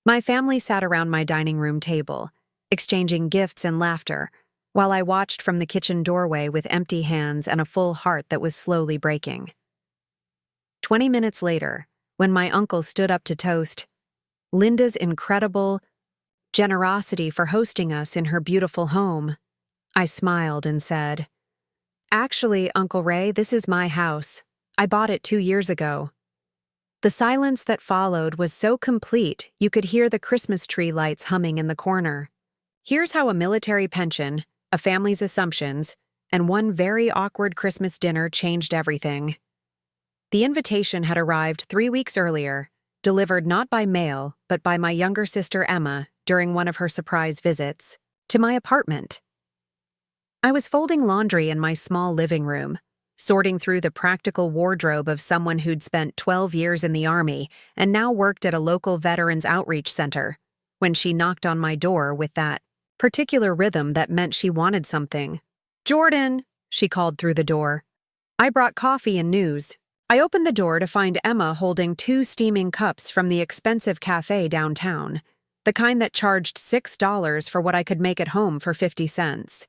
My family sat around my dining room table, exchanging gifts and laughter, while I watched from the kitchen doorway with empty hands and a full heart that was slowly breaking. 20 minutes later, when my uncle stood up to toast Linda's incredible generosity for hosting us in her beautiful home, I smiled and said, "Actually, Uncle Ray, this is my house. I bought it 2 years ago." The silence that followed was so complete you could hear the Christmas tree lights humming in the corner. Here's how a military pension, a family's assumptions, and one very awkward Christmas dinner changed everything. The invitation had arrived 3 weeks earlier, delivered not by mail, but by my younger sister Emma during one of her surprise visits to my apartment. I was folding laundry in my small living room, sorting through the practical wardrobe of someone who'd spent 12 years in the Army and now worked at a local Veterans Outreach Center, when she knocked on my door with that particular rhythm that meant she wanted something. "Jordan," she called through the door. I brought coffee and news. I opened the door to find Emma holding 2 steaming cups from the expensive cafe downtown, the kind that charged $6 for what I could make at home for 50 cents.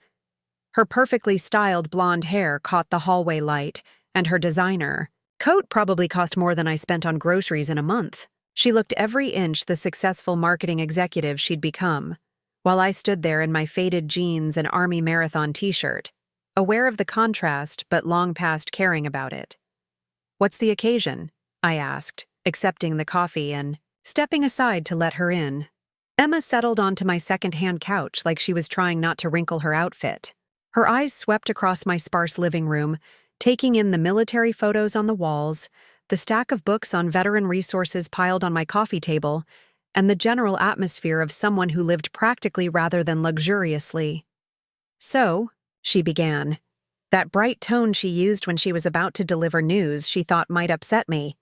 Her perfectly styled blonde hair caught the hallway light, and her designer coat probably cost more than I spent on groceries in a month. She looked every inch the successful marketing executive she'd become, while I stood there in my faded jeans and Army Marathon t-shirt, aware of the contrast but long past caring about it. "What's the occasion?" I asked, accepting the coffee and stepping aside to let her in. Emma settled onto my second-hand couch like she was trying not to wrinkle her outfit. Her eyes swept across my sparse living room, taking in the military photos on the walls, the stack of books on veteran resources piled on my coffee table, and the general atmosphere of someone who lived practically rather than luxuriously. "So," she began, that bright tone she used when she was about to deliver news she thought might upset me.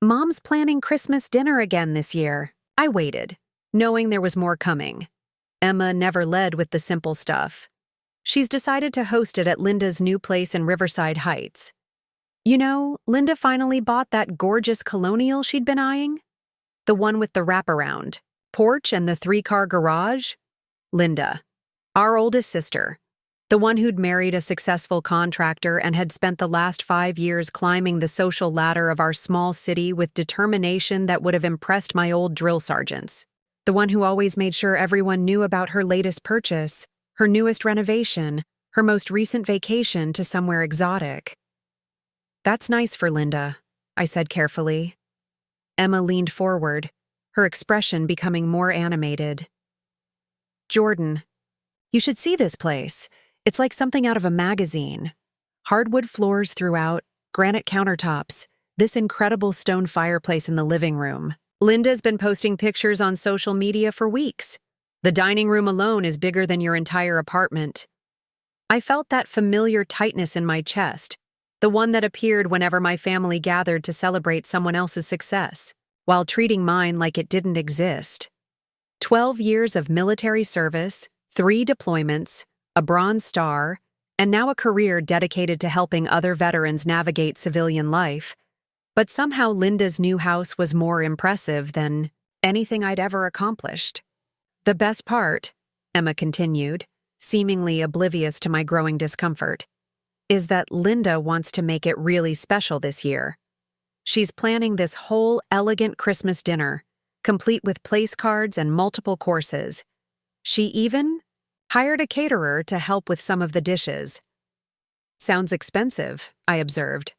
"Mom's planning Christmas dinner again this year." I waited, knowing there was more coming. Emma never led with the simple stuff. She's decided to host it at Linda's new place in Riverside Heights. You know, Linda finally bought that gorgeous colonial she'd been eyeing? The one with the wraparound porch and the 3-car garage? Linda, our oldest sister, the one who'd married a successful contractor and had spent the last 5 years climbing the social ladder of our small city with determination that would have impressed my old drill sergeants. The one who always made sure everyone knew about her latest purchase, her newest renovation, her most recent vacation to somewhere exotic. "That's nice for Linda," I said carefully. Emma leaned forward, her expression becoming more animated. "Jordan, you should see this place. It's like something out of a magazine. Hardwood floors throughout, granite countertops, this incredible stone fireplace in the living room. Linda's been posting pictures on social media for weeks. The dining room alone is bigger than your entire apartment." I felt that familiar tightness in my chest, the one that appeared whenever my family gathered to celebrate someone else's success, while treating mine like it didn't exist. 12 years of military service, 3 deployments, a Bronze Star, and now a career dedicated to helping other veterans navigate civilian life. But somehow Linda's new house was more impressive than anything I'd ever accomplished. "The best part," Emma continued, seemingly oblivious to my growing discomfort, "is that Linda wants to make it really special this year. She's planning this whole elegant Christmas dinner, complete with place cards and multiple courses. She even hired a caterer to help with some of the dishes." "Sounds expensive," I observed.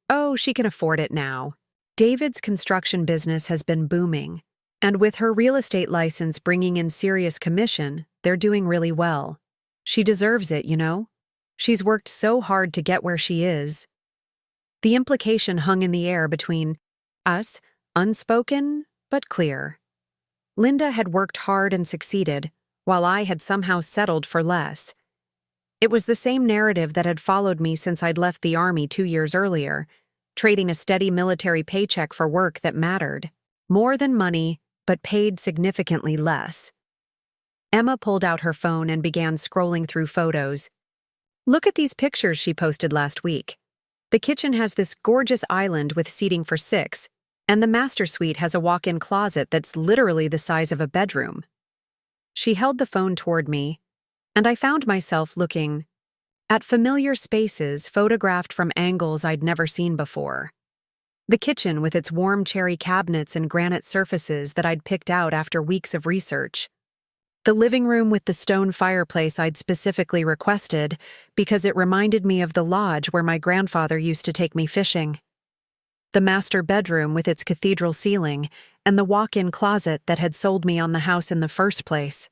"Oh, she can afford it now. David's construction business has been booming, and with her real estate license bringing in serious commission, they're doing really well. She deserves it, you know? She's worked so hard to get where she is." The implication hung in the air between us, unspoken but clear. Linda had worked hard and succeeded, while I had somehow settled for less. It was the same narrative that had followed me since I'd left the Army 2 years earlier, trading a steady military paycheck for work that mattered. More than money, but paid significantly less. Emma pulled out her phone and began scrolling through photos. "Look at these pictures she posted last week. The kitchen has this gorgeous island with seating for 6, And the master suite has a walk-in closet that's literally the size of a bedroom. She held the phone toward me, and I found myself looking at familiar spaces photographed from angles I'd never seen before. The kitchen with its warm cherry cabinets and granite surfaces that I'd picked out after weeks of research. The living room with the stone fireplace I'd specifically requested because it reminded me of the lodge where my grandfather used to take me fishing. The master bedroom with its cathedral ceiling and the walk-in closet that had sold me on the house in the first place.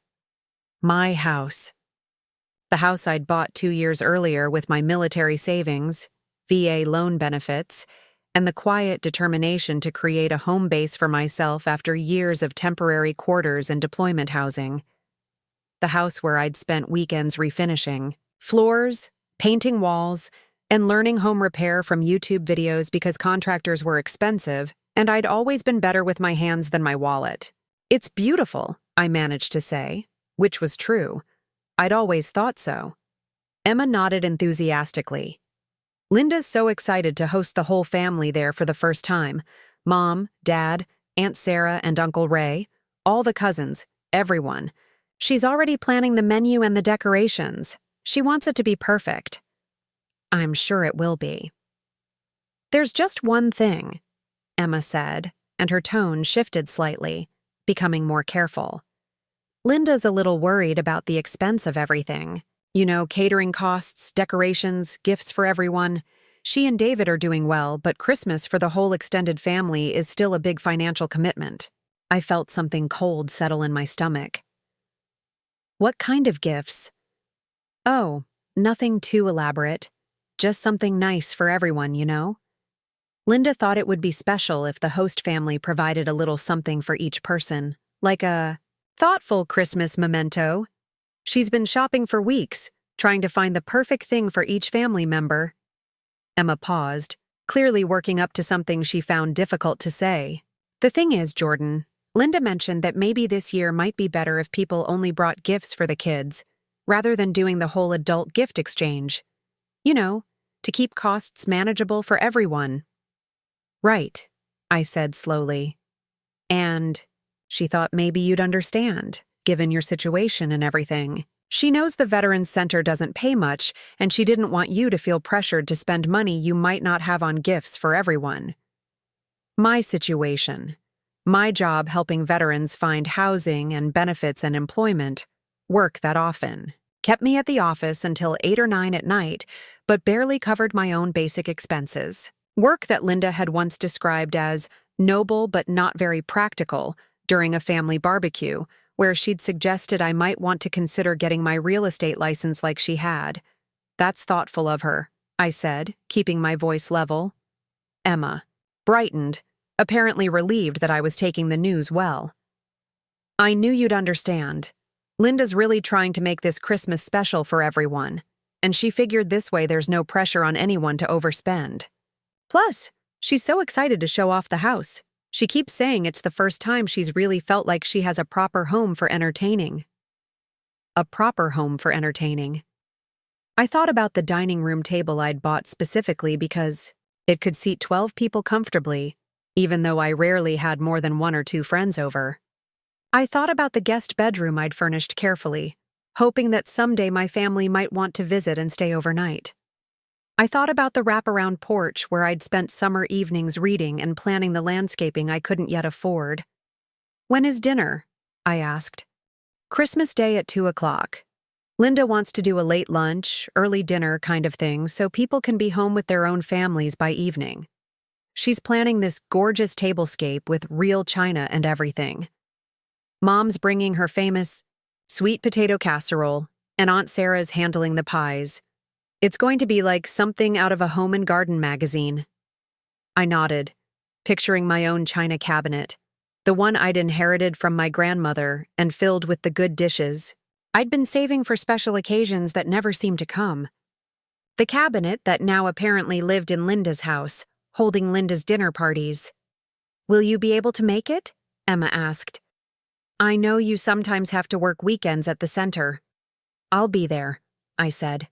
My house. The house I'd bought 2 years earlier with my military savings, VA loan benefits, and the quiet determination to create a home base for myself after years of temporary quarters and deployment housing. The house where I'd spent weekends refinishing floors, painting walls, and learning home repair from YouTube videos because contractors were expensive, and I'd always been better with my hands than my wallet. "It's beautiful," I managed to say, which was true. I'd always thought so. Emma nodded enthusiastically. "Linda's so excited to host the whole family there for the first time. Mom, Dad, Aunt Sarah, and Uncle Ray, all the cousins, everyone. She's already planning the menu and the decorations. She wants it to be perfect." "I'm sure it will be." "There's just one thing," Emma said, and her tone shifted slightly, becoming more careful. "Linda's a little worried about the expense of everything. You know, catering costs, decorations, gifts for everyone. She and David are doing well, but Christmas for the whole extended family is still a big financial commitment." I felt something cold settle in my stomach. "What kind of gifts?" "Oh, nothing too elaborate. Just something nice for everyone, you know? Linda thought it would be special if the host family provided a little something for each person, like a thoughtful Christmas memento. She's been shopping for weeks, trying to find the perfect thing for each family member." Emma paused, clearly working up to something she found difficult to say. "The thing is, Jordan, Linda mentioned that maybe this year might be better if people only brought gifts for the kids, rather than doing the whole adult gift exchange. You know, to keep costs manageable for everyone." "Right," I said slowly. "And she thought maybe you'd understand, given your situation and everything. She knows the Veterans Center doesn't pay much, and she didn't want you to feel pressured to spend money you might not have on gifts for everyone. My situation, my job helping veterans find housing and benefits and employment, work that often, kept me at the office until 8 or 9 at night, but barely covered my own basic expenses. Work that Linda had once described as noble but not very practical during a family barbecue, where she'd suggested I might want to consider getting my real estate license like she had. "That's thoughtful of her," I said, keeping my voice level. Emma brightened, apparently relieved that I was taking the news well. "I knew you'd understand. Linda's really trying to make this Christmas special for everyone, and she figured this way there's no pressure on anyone to overspend. Plus, she's so excited to show off the house. She keeps saying it's the first time she's really felt like she has a proper home for entertaining." A proper home for entertaining. I thought about the dining room table I'd bought specifically because it could seat 12 people comfortably, even though I rarely had more than 1 or 2 friends over. I thought about the guest bedroom I'd furnished carefully, hoping that someday my family might want to visit and stay overnight. I thought about the wraparound porch where I'd spent summer evenings reading and planning the landscaping I couldn't yet afford. "When is dinner?" I asked. "Christmas Day at 2 o'clock. Linda wants to do a late lunch, early dinner kind of thing so people can be home with their own families by evening. She's planning this gorgeous tablescape with real china and everything. Mom's bringing her famous sweet potato casserole, and Aunt Sarah's handling the pies. It's going to be like something out of a home and garden magazine." I nodded, picturing my own china cabinet, the one I'd inherited from my grandmother and filled with the good dishes I'd been saving for special occasions that never seemed to come. The cabinet that now apparently lived in Linda's house, holding Linda's dinner parties. "Will you be able to make it?" Emma asked. "I know you sometimes have to work weekends at the center." "I'll be there," I said.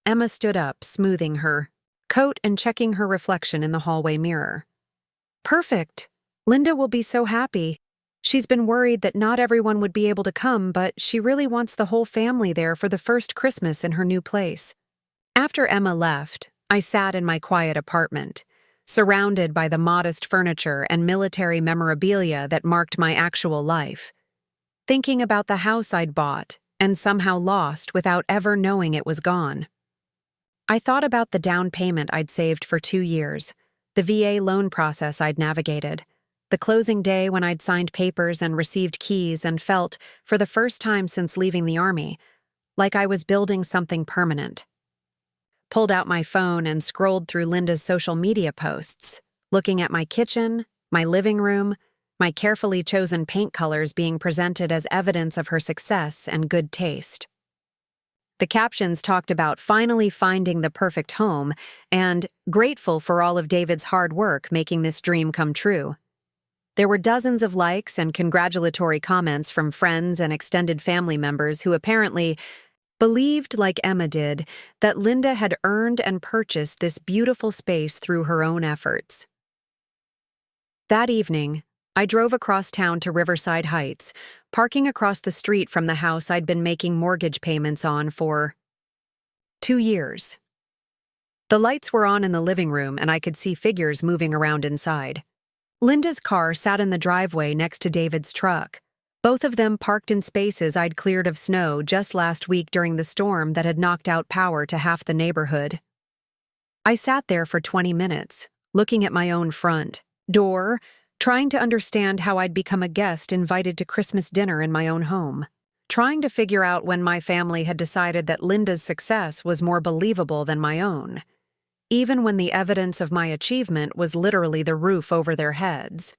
Emma stood up, smoothing her coat and checking her reflection in the hallway mirror. Perfect. Linda will be so happy. She's been worried that not everyone would be able to come, but she really wants the whole family there for the first Christmas in her new place. After Emma left, I sat in my quiet apartment, surrounded by the modest furniture and military memorabilia that marked my actual life, thinking about the house I'd bought and somehow lost without ever knowing it was gone. I thought about the down payment I'd saved for 2 years, the VA loan process I'd navigated, the closing day when I'd signed papers and received keys and felt, for the first time since leaving the Army, like I was building something permanent. Pulled out my phone and scrolled through Linda's social media posts, looking at my kitchen, my living room, my carefully chosen paint colors being presented as evidence of her success and good taste. The captions talked about finally finding the perfect home and grateful for all of David's hard work making this dream come true. There were dozens of likes and congratulatory comments from friends and extended family members who apparently believed, like Emma did, that Linda had earned and purchased this beautiful space through her own efforts. That evening, I drove across town to Riverside Heights, parking across the street from the house I'd been making mortgage payments on for 2 years. The lights were on in the living room and I could see figures moving around inside. Linda's car sat in the driveway next to David's truck, both of them parked in spaces I'd cleared of snow just last week during the storm that had knocked out power to half the neighborhood. I sat there for 20 minutes, looking at my own front door, trying to understand how I'd become a guest invited to Christmas dinner in my own home, trying to figure out when my family had decided that Linda's success was more believable than my own, even when the evidence of my achievement was literally the roof over their heads.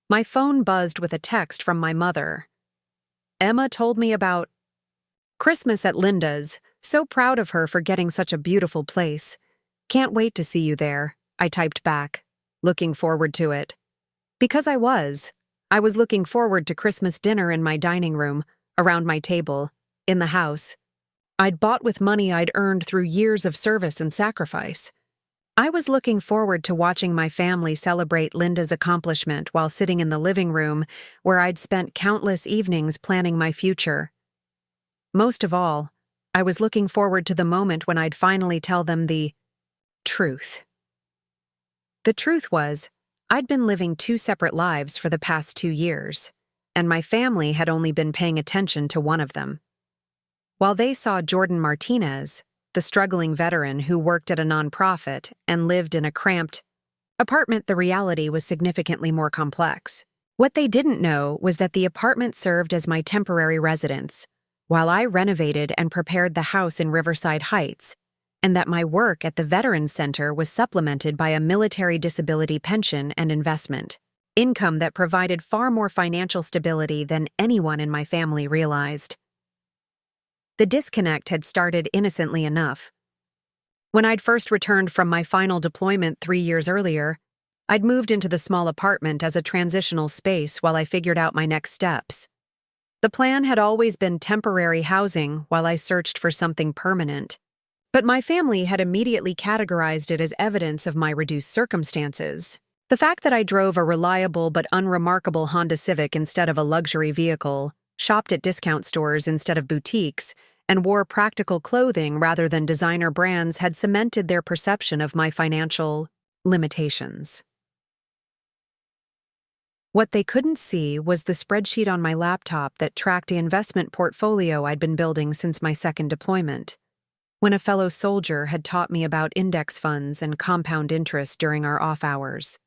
My phone buzzed with a text from my mother. Emma told me about Christmas at Linda's. So proud of her for getting such a beautiful place. Can't wait to see you there, I typed back, looking forward to it. Because I was looking forward to Christmas dinner in my dining room, around my table, in the house I'd bought with money I'd earned through years of service and sacrifice. I was looking forward to watching my family celebrate Linda's accomplishment while sitting in the living room where I'd spent countless evenings planning my future. Most of all, I was looking forward to the moment when I'd finally tell them the truth. The truth was, I'd been living 2 separate lives for the past 2 years, and my family had only been paying attention to one of them. While they saw Jordan Martinez, the struggling veteran who worked at a nonprofit and lived in a cramped apartment, the reality was significantly more complex. What they didn't know was that the apartment served as my temporary residence, while I renovated and prepared the house in Riverside Heights, and that my work at the Veterans Center was supplemented by a military disability pension and investment, income that provided far more financial stability than anyone in my family realized. The disconnect had started innocently enough. When I'd first returned from my final deployment 3 years earlier, I'd moved into the small apartment as a transitional space while I figured out my next steps. The plan had always been temporary housing while I searched for something permanent, but my family had immediately categorized it as evidence of my reduced circumstances. The fact that I drove a reliable but unremarkable Honda Civic instead of a luxury vehicle, shopped at discount stores instead of boutiques, and wore practical clothing rather than designer brands had cemented their perception of my financial limitations. What they couldn't see was the spreadsheet on my laptop that tracked the investment portfolio I'd been building since my second deployment, when a fellow soldier had taught me about index funds and compound interest during our off hours.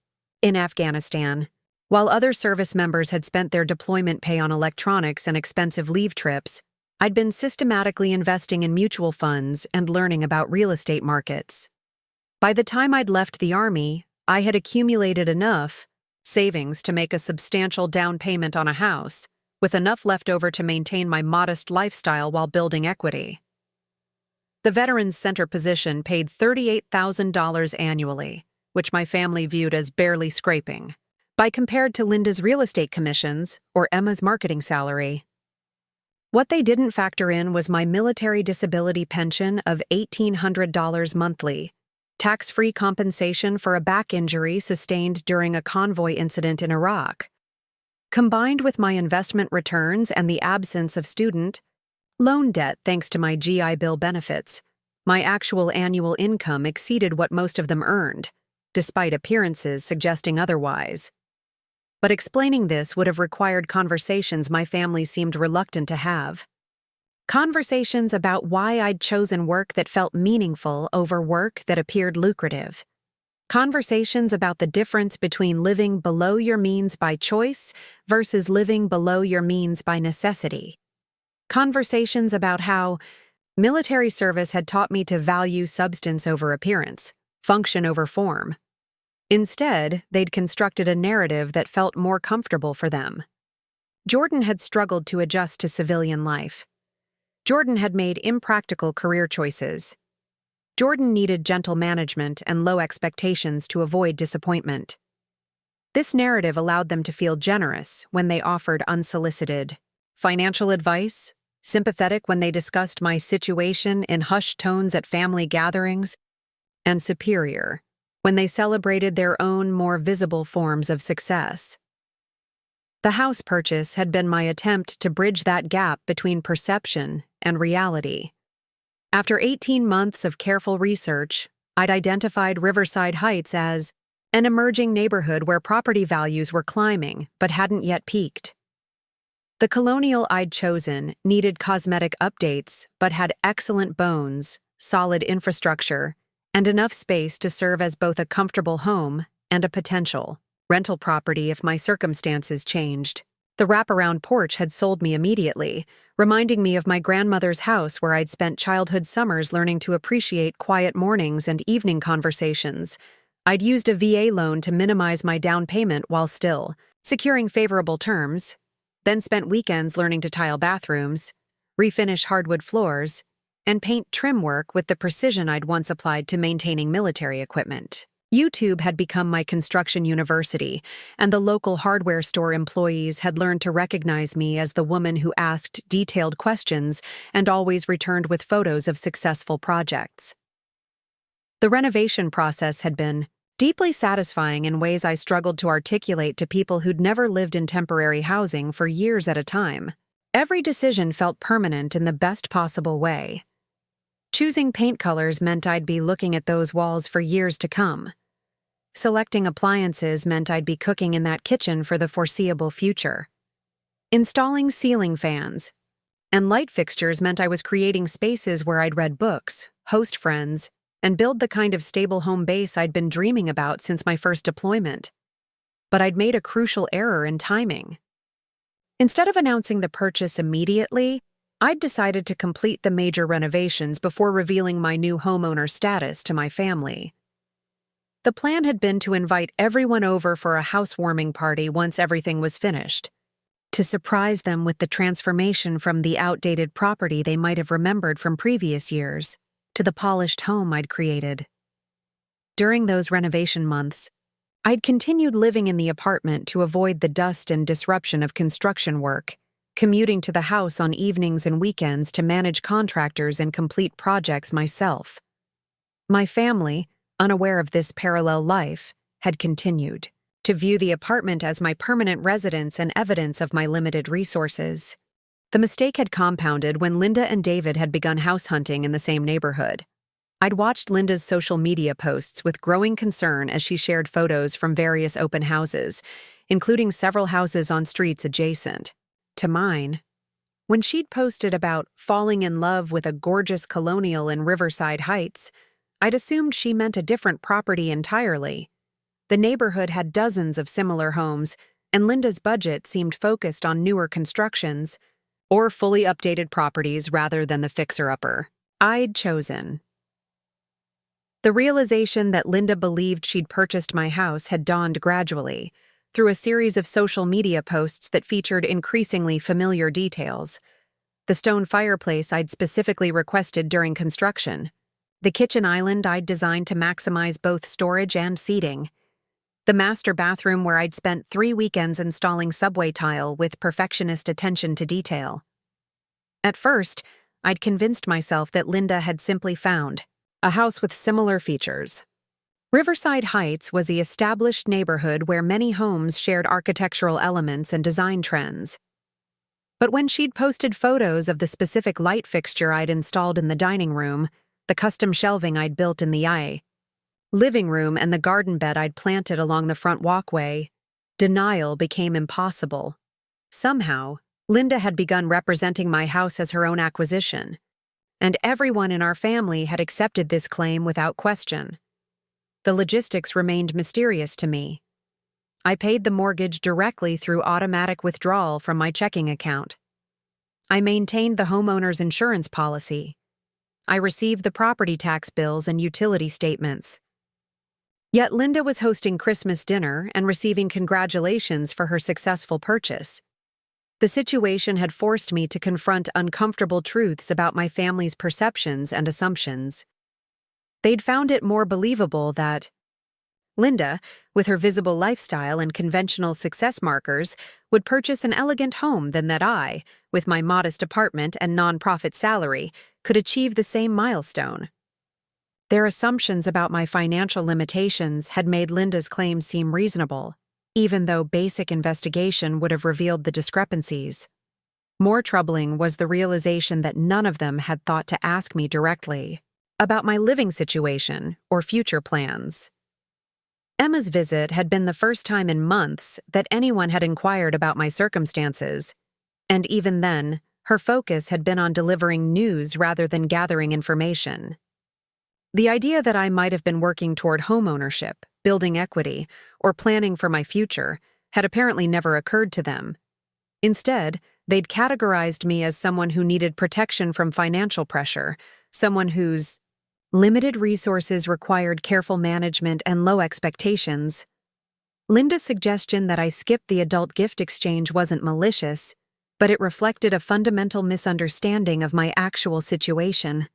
In Afghanistan, while other service members had spent their deployment pay on electronics and expensive leave trips, I'd been systematically investing in mutual funds and learning about real estate markets. By the time I'd left the Army, I had accumulated enough savings to make a substantial down payment on a house, with enough left over to maintain my modest lifestyle while building equity. The Veterans Center position paid $38,000 annually, which my family viewed as barely scraping, by compared to Linda's real estate commissions or Emma's marketing salary. What they didn't factor in was my military disability pension of $1,800 monthly, tax-free compensation for a back injury sustained during a convoy incident in Iraq. Combined with my investment returns and the absence of student loan debt thanks to my GI Bill benefits, my actual annual income exceeded what most of them earned, despite appearances suggesting otherwise. But explaining this would have required conversations my family seemed reluctant to have. Conversations about why I'd chosen work that felt meaningful over work that appeared lucrative. Conversations about the difference between living below your means by choice versus living below your means by necessity. Conversations about how military service had taught me to value substance over appearance, function over form. Instead, they'd constructed a narrative that felt more comfortable for them. Jordan had struggled to adjust to civilian life. Jordan had made impractical career choices. Jordan needed gentle management and low expectations to avoid disappointment. This narrative allowed them to feel generous when they offered unsolicited financial advice, sympathetic when they discussed my situation in hushed tones at family gatherings, and superior when they celebrated their own more visible forms of success. The house purchase had been my attempt to bridge that gap between perception and reality. After 18 months of careful research, I'd identified Riverside Heights as an emerging neighborhood where property values were climbing but hadn't yet peaked. The colonial I'd chosen needed cosmetic updates but had excellent bones, solid infrastructure, and enough space to serve as both a comfortable home and a potential rental property if my circumstances changed. The wraparound porch had sold me immediately, reminding me of my grandmother's house where I'd spent childhood summers learning to appreciate quiet mornings and evening conversations. I'd used a VA loan to minimize my down payment while still securing favorable terms, then spent weekends learning to tile bathrooms, refinish hardwood floors, and paint trim work with the precision I'd once applied to maintaining military equipment. YouTube had become my construction university, and the local hardware store employees had learned to recognize me as the woman who asked detailed questions and always returned with photos of successful projects. The renovation process had been deeply satisfying in ways I struggled to articulate to people who'd never lived in temporary housing for years at a time. Every decision felt permanent in the best possible way. Choosing paint colors meant I'd be looking at those walls for years to come. Selecting appliances meant I'd be cooking in that kitchen for the foreseeable future. Installing ceiling fans and light fixtures meant I was creating spaces where I'd read books, host friends, and build the kind of stable home base I'd been dreaming about since my first deployment. But I'd made a crucial error in timing. Instead of announcing the purchase immediately, I'd decided to complete the major renovations before revealing my new homeowner status to my family. The plan had been to invite everyone over for a housewarming party once everything was finished, to surprise them with the transformation from the outdated property they might have remembered from previous years to the polished home I'd created. During those renovation months, I'd continued living in the apartment to avoid the dust and disruption of construction work, commuting to the house on evenings and weekends to manage contractors and complete projects myself. My family, unaware of this parallel life, had continued to view the apartment as my permanent residence and evidence of my limited resources. The mistake had compounded when Linda and David had begun house hunting in the same neighborhood. I'd watched Linda's social media posts with growing concern as she shared photos from various open houses, including several houses on streets adjacent to mine. When she'd posted about falling in love with a gorgeous colonial in Riverside Heights, I'd assumed she meant a different property entirely. The neighborhood had dozens of similar homes, and Linda's budget seemed focused on newer constructions or fully updated properties rather than the fixer-upper I'd chosen. The realization that Linda believed she'd purchased my house had dawned gradually, through a series of social media posts that featured increasingly familiar details. The stone fireplace I'd specifically requested during construction, the kitchen island I'd designed to maximize both storage and seating, the master bathroom where I'd spent 3 weekends installing subway tile with perfectionist attention to detail. At first, I'd convinced myself that Linda had simply found a house with similar features, Riverside Heights was the established neighborhood where many homes shared architectural elements and design trends. But when she'd posted photos of the specific light fixture I'd installed in the dining room, the custom shelving I'd built in the living room, and the garden bed I'd planted along the front walkway, denial became impossible. Somehow, Linda had begun representing my house as her own acquisition, and everyone in our family had accepted this claim without question. The logistics remained mysterious to me. I paid the mortgage directly through automatic withdrawal from my checking account. I maintained the homeowner's insurance policy. I received the property tax bills and utility statements. Yet Linda was hosting Christmas dinner and receiving congratulations for her successful purchase. The situation had forced me to confront uncomfortable truths about my family's perceptions and assumptions. They'd found it more believable that Linda, with her visible lifestyle and conventional success markers, would purchase an elegant home than that I, with my modest apartment and nonprofit salary, could achieve the same milestone. Their assumptions about my financial limitations had made Linda's claims seem reasonable, even though basic investigation would have revealed the discrepancies. More troubling was the realization that none of them had thought to ask me directly about my living situation or future plans. Emma's visit had been the first time in months that anyone had inquired about my circumstances, and even then, her focus had been on delivering news rather than gathering information. The idea that I might have been working toward homeownership, building equity, or planning for my future had apparently never occurred to them. Instead, they'd categorized me as someone who needed protection from financial pressure, someone whose limited resources required careful management and low expectations. Linda's suggestion that I skip the adult gift exchange wasn't malicious, but it reflected a fundamental misunderstanding of my actual situation.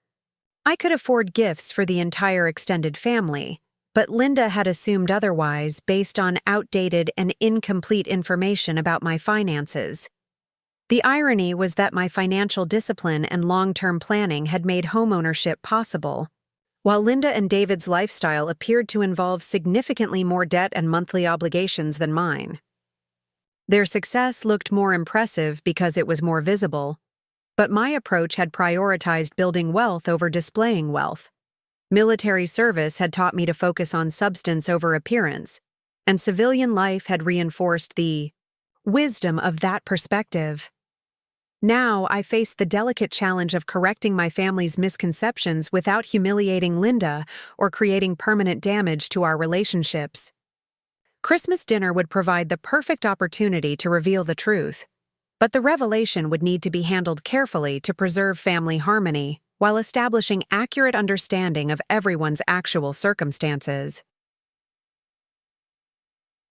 I could afford gifts for the entire extended family, but Linda had assumed otherwise based on outdated and incomplete information about my finances. The irony was that my financial discipline and long-term planning had made homeownership possible, while Linda and David's lifestyle appeared to involve significantly more debt and monthly obligations than mine. Their success looked more impressive because it was more visible, but my approach had prioritized building wealth over displaying wealth. Military service had taught me to focus on substance over appearance, and civilian life had reinforced the wisdom of that perspective. Now I faced the delicate challenge of correcting my family's misconceptions without humiliating Linda or creating permanent damage to our relationships. Christmas dinner would provide the perfect opportunity to reveal the truth, but the revelation would need to be handled carefully to preserve family harmony while establishing accurate understanding of everyone's actual circumstances.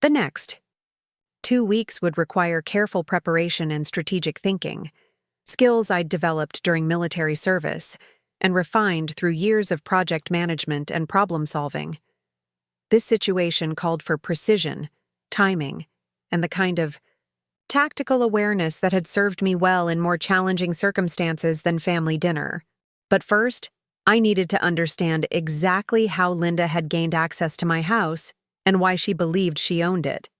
The next 2 weeks would require careful preparation and strategic thinking, skills I'd developed during military service and refined through years of project management and problem-solving. This situation called for precision, timing, and the kind of tactical awareness that had served me well in more challenging circumstances than family dinner. But first, I needed to understand exactly how Linda had gained access to my house and why she believed she owned it.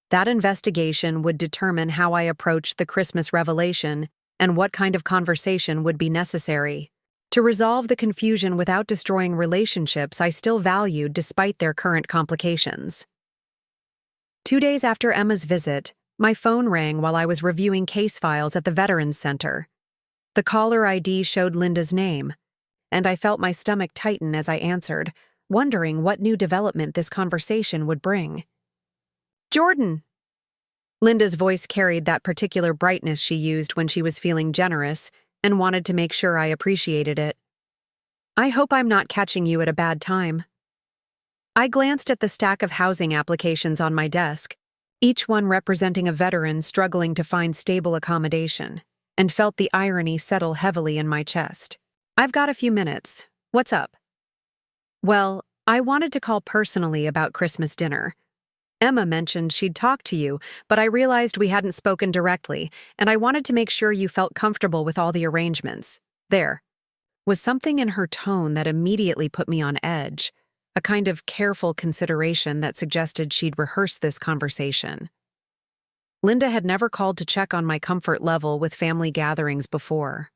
That investigation would determine how I approached the Christmas revelation and what kind of conversation would be necessary. To resolve the confusion without destroying relationships I still valued despite their current complications. 2 days after Emma's visit, my phone rang while I was reviewing case files at the Veterans Center. The caller ID showed Linda's name, and I felt my stomach tighten as I answered, wondering what new development this conversation would bring. "Jordan!" Linda's voice carried that particular brightness she used when she was feeling generous and wanted to make sure I appreciated it. "I hope I'm not catching you at a bad time." I glanced at the stack of housing applications on my desk, each one representing a veteran struggling to find stable accommodation, and felt the irony settle heavily in my chest. "I've got a few minutes. What's up?" "Well, I wanted to call personally about Christmas dinner. Emma mentioned she'd talked to you, but I realized we hadn't spoken directly, and I wanted to make sure you felt comfortable with all the arrangements." There was something in her tone that immediately put me on edge. a kind of careful consideration that suggested she'd rehearsed this conversation. Linda had never called to check on my comfort level with family gatherings before.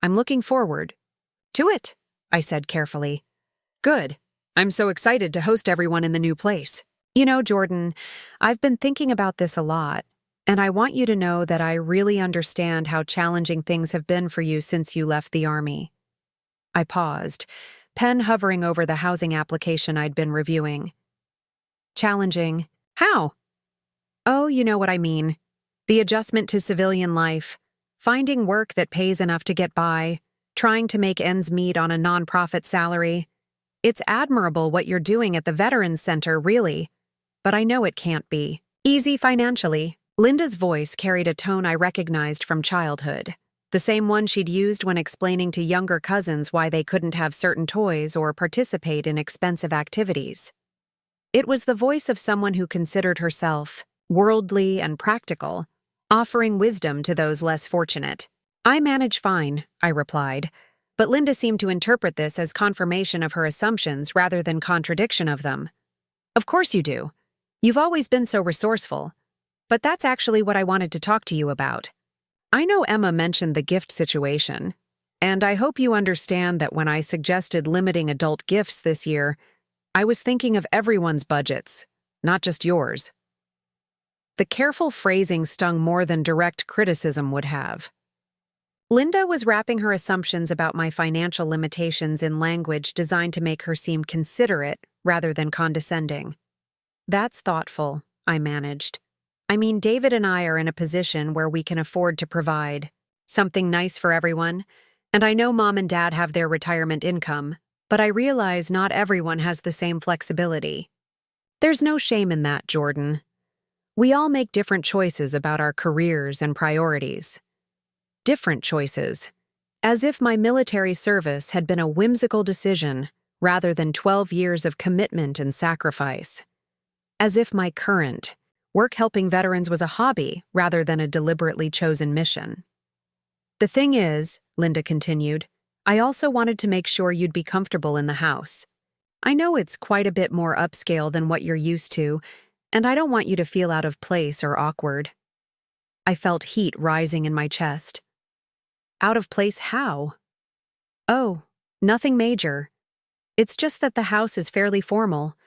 "I'm looking forward to it," I said carefully. "Good. I'm so excited to host everyone in the new place. You know, Jordan, I've been thinking about this a lot, and I want you to know that I really understand how challenging things have been for you since you left the Army." I paused, pen hovering over the housing application I'd been reviewing. "Challenging? How?" "Oh, you know what I mean. The adjustment to civilian life, finding work that pays enough to get by, trying to make ends meet on a nonprofit salary. It's admirable what you're doing at the Veterans Center, really. But I know it can't be easy financially." Linda's voice carried a tone I recognized from childhood, the same one she'd used when explaining to younger cousins why they couldn't have certain toys or participate in expensive activities. It was the voice of someone who considered herself worldly and practical, offering wisdom to those less fortunate. "I manage fine," I replied, but Linda seemed to interpret this as confirmation of her assumptions rather than contradiction of them. "Of course you do. You've always been so resourceful. But that's actually what I wanted to talk to you about. I know Emma mentioned the gift situation, and I hope you understand that when I suggested limiting adult gifts this year, I was thinking of everyone's budgets, not just yours." The careful phrasing stung more than direct criticism would have. Linda was wrapping her assumptions about my financial limitations in language designed to make her seem considerate rather than condescending. "That's thoughtful," I managed. "I mean, David and I are in a position where we can afford to provide something nice for everyone, and I know Mom and Dad have their retirement income, but I realize not everyone has the same flexibility. There's no shame in that, Jordan. We all make different choices about our careers and priorities. Different choices, as if my military service had been a whimsical decision rather than 12 years of commitment and sacrifice. As if my current work helping veterans was a hobby rather than a deliberately chosen mission. The thing is," Linda continued, "I also wanted to make sure you'd be comfortable in the house. I know it's quite a bit more upscale than what you're used to, and I don't want you to feel out of place or awkward." I felt heat rising in my chest. "Out of place how?" "Oh, nothing major. It's just that the house is fairly formal,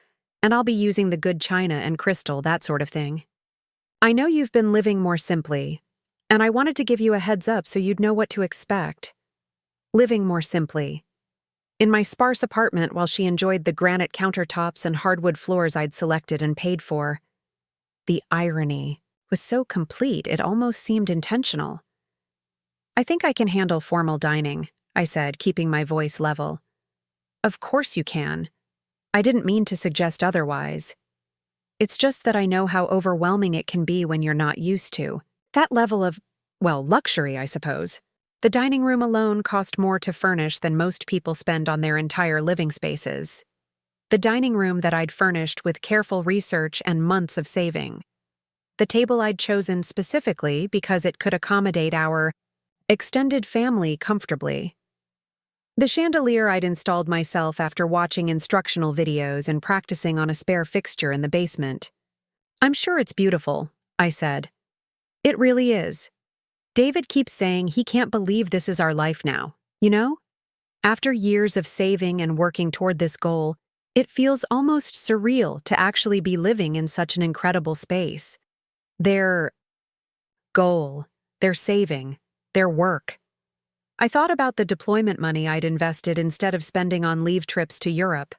and I'll be using the good china and crystal, that sort of thing. I know you've been living more simply, and I wanted to give you a heads up so you'd know what to expect. Living more simply. In my sparse apartment while she enjoyed the granite countertops and hardwood floors I'd selected and paid for. The irony was so complete it almost seemed intentional. "I think I can handle formal dining," I said, keeping my voice level. "Of course you can. I didn't mean to suggest otherwise. It's just that I know how overwhelming it can be when you're not used to that level of, well, luxury, I suppose. The dining room alone cost more to furnish than most people spend on their entire living spaces. The dining room that I'd furnished with careful research and months of saving. The table I'd chosen specifically because it could accommodate our extended family comfortably. The chandelier I'd installed myself after watching instructional videos and practicing on a spare fixture in the basement. I'm sure it's beautiful, I said. It really is. David keeps saying he can't believe this is our life now, you know? After years of saving and working toward this goal, it feels almost surreal to actually be living in such an incredible space. Their goal, their saving, their work. I thought about the deployment money I'd invested instead of spending on leave trips to Europe.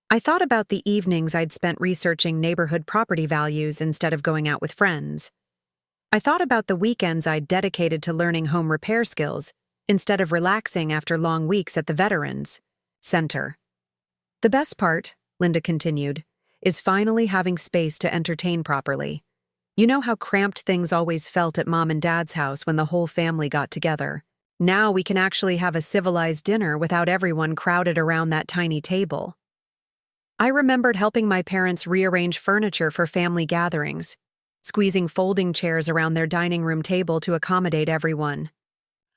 I thought about the evenings I'd spent researching neighborhood property values instead of going out with friends. I thought about the weekends I'd dedicated to learning home repair skills instead of relaxing after long weeks at the Veterans Center. The best part, Linda continued, is finally having space to entertain properly. You know how cramped things always felt at Mom and Dad's house when the whole family got together. Now we can actually have a civilized dinner without everyone crowded around that tiny table. I remembered helping my parents rearrange furniture for family gatherings, squeezing folding chairs around their dining room table to accommodate everyone.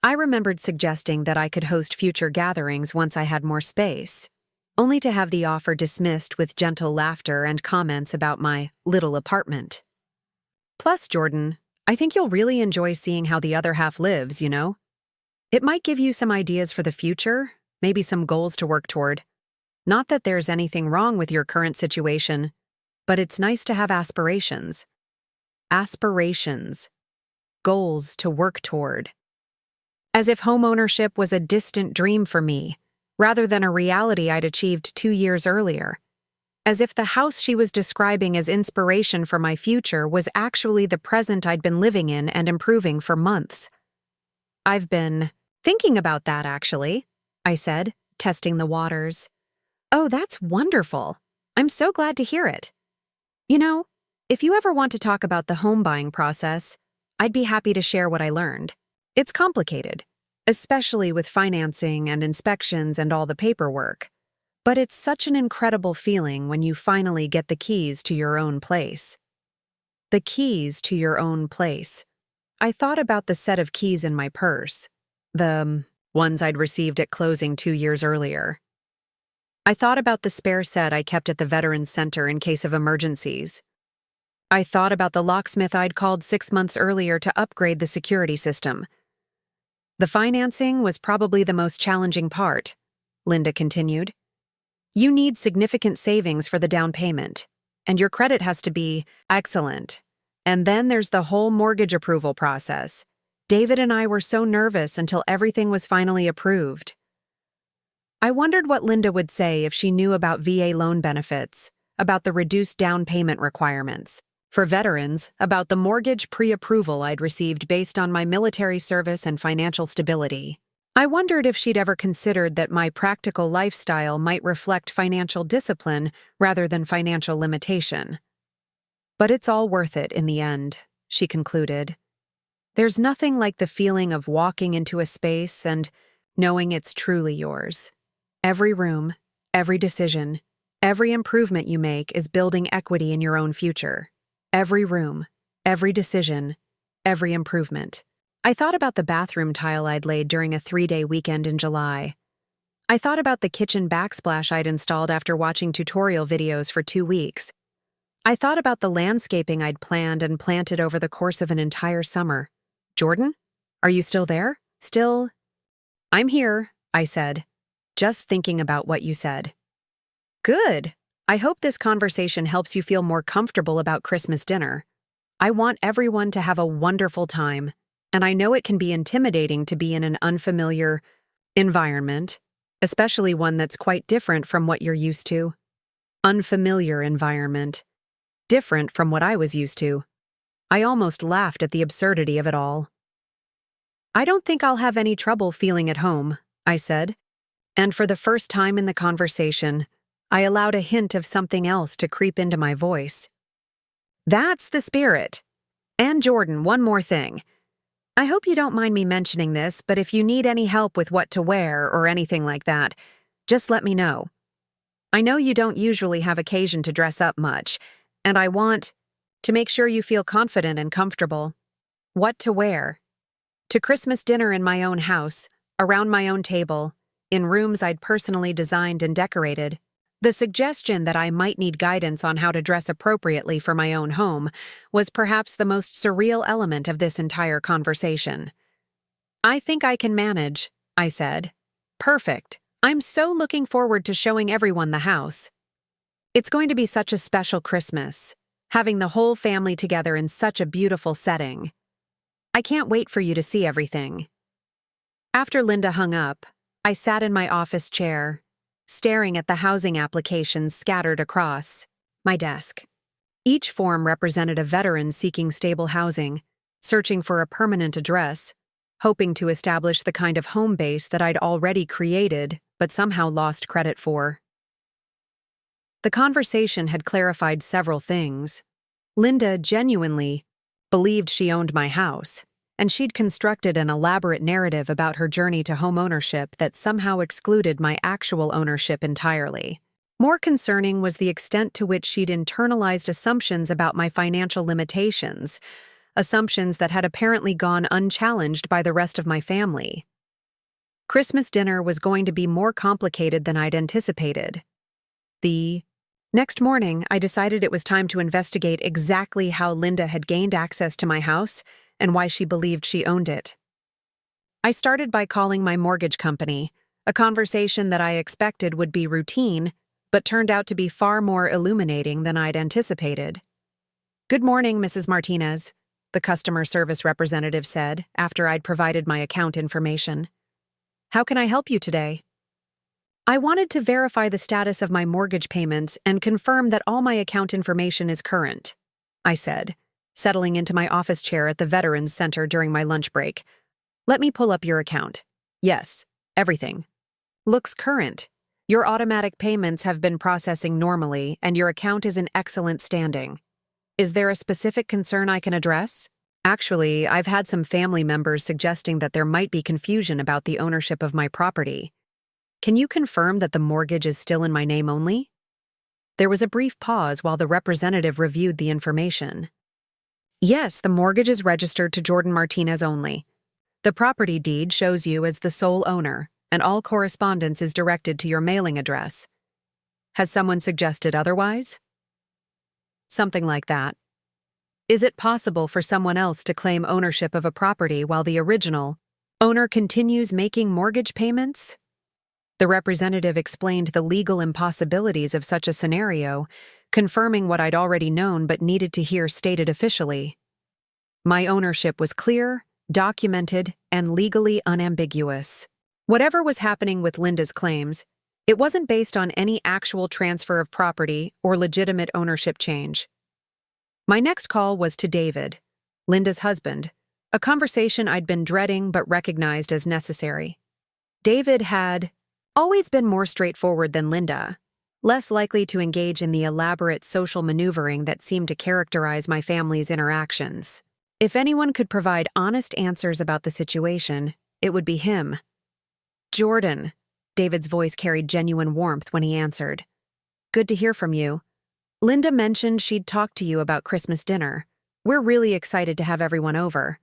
I remembered suggesting that I could host future gatherings once I had more space. only to have the offer dismissed with gentle laughter and comments about my little apartment. Plus, Jordan, I think you'll really enjoy seeing how the other half lives, you know? It might give you some ideas for the future, maybe some goals to work toward. Not that there's anything wrong with your current situation, but it's nice to have aspirations. Aspirations. Goals to work toward. As if homeownership was a distant dream for me, rather than a reality I'd achieved 2 years earlier. As if the house she was describing as inspiration for my future was actually the present I'd been living in and improving for months. I've been thinking about that, actually, I said, testing the waters. Oh, that's wonderful. I'm so glad to hear it. You know, if you ever want to talk about the home buying process, I'd be happy to share what I learned. It's complicated, especially with financing and inspections and all the paperwork. But it's such an incredible feeling when you finally get the keys to your own place. The keys to your own place. I thought about the set of keys in my purse, the ones I'd received at closing 2 years earlier. I thought about the spare set I kept at the Veterans Center in case of emergencies. I thought about the locksmith I'd called 6 months earlier to upgrade the security system. The financing was probably the most challenging part, Linda continued. You need significant savings for the down payment, and your credit has to be excellent. And then there's the whole mortgage approval process. David and I were so nervous until everything was finally approved. I wondered what Linda would say if she knew about VA loan benefits, about the reduced down payment requirements. For veterans, about the mortgage pre-approval I'd received based on my military service and financial stability. I wondered if she'd ever considered that my practical lifestyle might reflect financial discipline rather than financial limitation. But it's all worth it in the end, she concluded. There's nothing like the feeling of walking into a space and knowing it's truly yours. Every room, every decision, every improvement you make is building equity in your own future. Every room, every decision, every improvement. I thought about the bathroom tile I'd laid during a 3-day weekend in July. I thought about the kitchen backsplash I'd installed after watching tutorial videos for 2 weeks. I thought about the landscaping I'd planned and planted over the course of an entire summer. Jordan, are you still there? Still? I'm here, I said, just thinking about what you said. Good. I hope this conversation helps you feel more comfortable about Christmas dinner. I want everyone to have a wonderful time. And I know it can be intimidating to be in an unfamiliar environment, especially one that's quite different from what you're used to. Unfamiliar environment. Different from what I was used to. I almost laughed at the absurdity of it all. I don't think I'll have any trouble feeling at home, I said. And for the first time in the conversation, I allowed a hint of something else to creep into my voice. That's the spirit. And Jordan, one more thing. I hope you don't mind me mentioning this, but if you need any help with what to wear or anything like that, just let me know. I know you don't usually have occasion to dress up much, and I want to make sure you feel confident and comfortable. What to wear? To Christmas dinner in my own house, around my own table, in rooms I'd personally designed and decorated. The suggestion that I might need guidance on how to dress appropriately for my own home was perhaps the most surreal element of this entire conversation. I think I can manage, I said. Perfect. I'm so looking forward to showing everyone the house. It's going to be such a special Christmas, having the whole family together in such a beautiful setting. I can't wait for you to see everything. After Linda hung up, I sat in my office chair, staring at the housing applications scattered across my desk. Each form represented a veteran seeking stable housing, searching for a permanent address, hoping to establish the kind of home base that I'd already created but somehow lost credit for. The conversation had clarified several things. Linda genuinely believed she owned my house, and she'd constructed an elaborate narrative about her journey to homeownership that somehow excluded my actual ownership entirely. More concerning was the extent to which she'd internalized assumptions about my financial limitations, assumptions that had apparently gone unchallenged by the rest of my family. Christmas dinner was going to be more complicated than I'd anticipated. The next morning, I decided it was time to investigate exactly how Linda had gained access to my house and why she believed she owned it. I started by calling my mortgage company, a conversation that I expected would be routine, but turned out to be far more illuminating than I'd anticipated. "Good morning, Mrs. Martinez," the customer service representative said after I'd provided my account information. "How can I help you today?" "I wanted to verify the status of my mortgage payments and confirm that all my account information is current," I said, settling into my office chair at the Veterans Center during my lunch break. "Let me pull up your account. Yes, everything looks current. Your automatic payments have been processing normally, and your account is in excellent standing. Is there a specific concern I can address?" Actually, I've had some family members suggesting that there might be confusion about the ownership of my property. Can you confirm that the mortgage is still in my name only? There was a brief pause while the representative reviewed the information. Yes, the mortgage is registered to Jordan Martinez only. The property deed shows you as the sole owner, and all correspondence is directed to your mailing address. Has someone suggested otherwise? Something like that. Is it possible for someone else to claim ownership of a property while the original owner continues making mortgage payments? The representative explained the legal impossibilities of such a scenario, confirming what I'd already known but needed to hear stated officially. My ownership was clear, documented, and legally unambiguous. Whatever was happening with Linda's claims, it wasn't based on any actual transfer of property or legitimate ownership change. My next call was to David, Linda's husband, a conversation I'd been dreading but recognized as necessary. David had always been more straightforward than Linda, less likely to engage in the elaborate social maneuvering that seemed to characterize my family's interactions. If anyone could provide honest answers about the situation, it would be him. "Jordan," David's voice carried genuine warmth when he answered. "Good to hear from you. Linda mentioned she'd talked to you about Christmas dinner. We're really excited to have everyone over."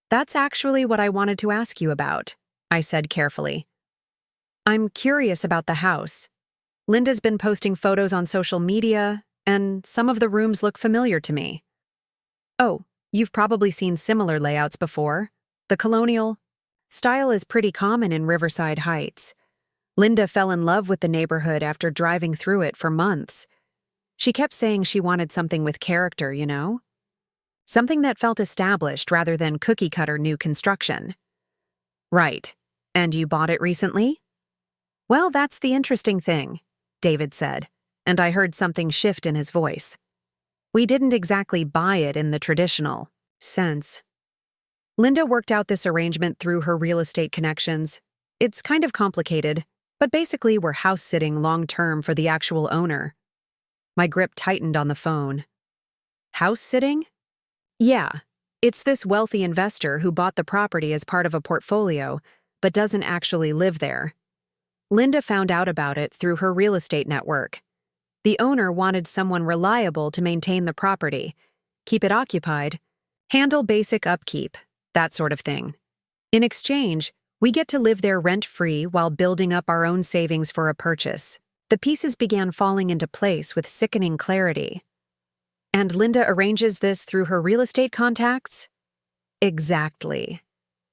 "That's actually what I wanted to ask you about," I said carefully. "I'm curious about the house. Linda's been posting photos on social media, and some of the rooms look familiar to me." "Oh, you've probably seen similar layouts before. The colonial style is pretty common in Riverside Heights. Linda fell in love with the neighborhood after driving through it for months. She kept saying she wanted something with character, you know? Something that felt established rather than cookie-cutter new construction." "Right. And you bought it recently?" "Well, that's the interesting thing," David said, and I heard something shift in his voice. "We didn't exactly buy it in the traditional sense. Linda worked out this arrangement through her real estate connections. It's kind of complicated, but basically we're house-sitting long-term for the actual owner." My grip tightened on the phone. "House-sitting?" "Yeah. It's this wealthy investor who bought the property as part of a portfolio, but doesn't actually live there. Linda found out about it through her real estate network. The owner wanted someone reliable to maintain the property, keep it occupied, handle basic upkeep, that sort of thing. In exchange, we get to live there rent-free while building up our own savings for a purchase." The pieces began falling into place with sickening clarity. "And Linda arranges this through her real estate contacts?" "Exactly.